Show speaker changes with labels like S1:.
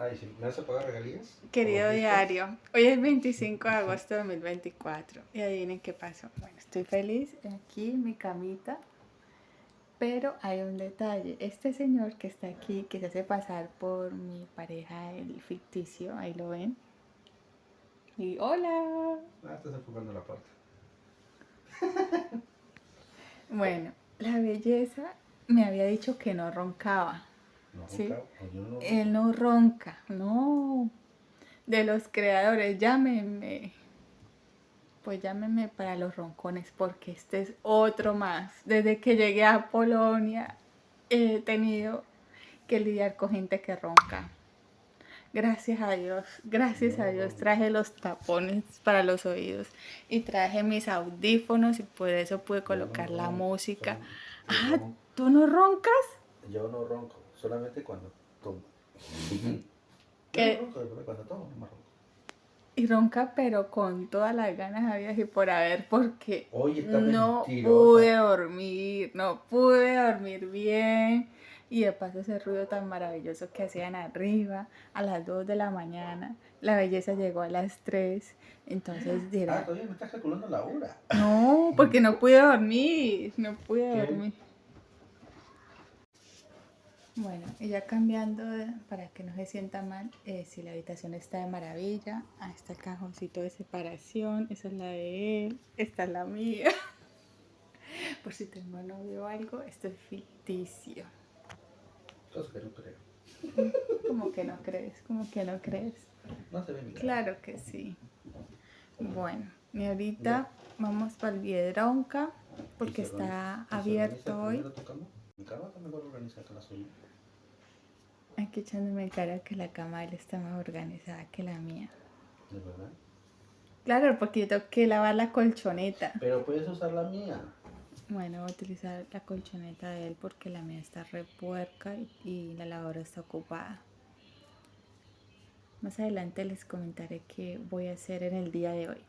S1: Ay, sí. ¿Me vas a pagar regalías?
S2: Querido
S1: ¿O
S2: diario, hoy es 25 de agosto de 2024 y adivinen qué pasó. Bueno, estoy feliz aquí en mi camita, pero hay un detalle. Este señor que está aquí, que se hace pasar por mi pareja, el ficticio, ahí lo ven. Y hola.
S1: estás enfocando la puerta.
S2: Bueno, la belleza me había dicho que no roncaba.
S1: No
S2: ¿Sí?
S1: ronca, o yo no ronco.
S2: Él no ronca, no. De los creadores, llámenme. Pues llámenme para los roncones porque este es otro más. Desde que llegué a Polonia he tenido que lidiar con gente que ronca. Gracias a Dios, traje los tapones para los oídos y traje mis audífonos y por eso pude colocar la música. Ah, ¿tú no roncas?
S1: Yo no ronco, solamente cuando tomo. Yo no ronco, pero cuando tomo no me ronco.
S2: Y ronca, pero con todas las ganas habidas y por haber, porque
S1: Oye, está
S2: no
S1: mentirosa.
S2: no pude dormir bien. Y de paso ese ruido tan maravilloso que hacían arriba a las 2 de la mañana. La belleza llegó a las 3. Entonces dirá,
S1: Todavía me estás calculando la hora.
S2: no, porque no pude dormir, no pude dormir. Bueno, y ya cambiando para que no se sienta mal, si la habitación está de maravilla, está el cajoncito de separación, esa es la de él, esta es la mía. Por si tengo novio o algo, esto es ficticio.
S1: Cosa que no creo.
S2: Como que no crees, como que no crees.
S1: No se ve mi cara.
S2: Claro que sí. Bueno, y ahorita vamos para el Viedronca, porque está abierto hoy.
S1: Mi cama está mejor organizada que la suya.
S2: Aquí echándome en cara que la cama de él está más organizada que la mía.
S1: ¿De verdad?
S2: Claro, porque yo tengo que lavar la colchoneta.
S1: Pero puedes usar la mía.
S2: Bueno, voy a utilizar la colchoneta de él porque la mía está repuerca y la lavadora está ocupada. Más adelante les comentaré qué voy a hacer en el día de hoy.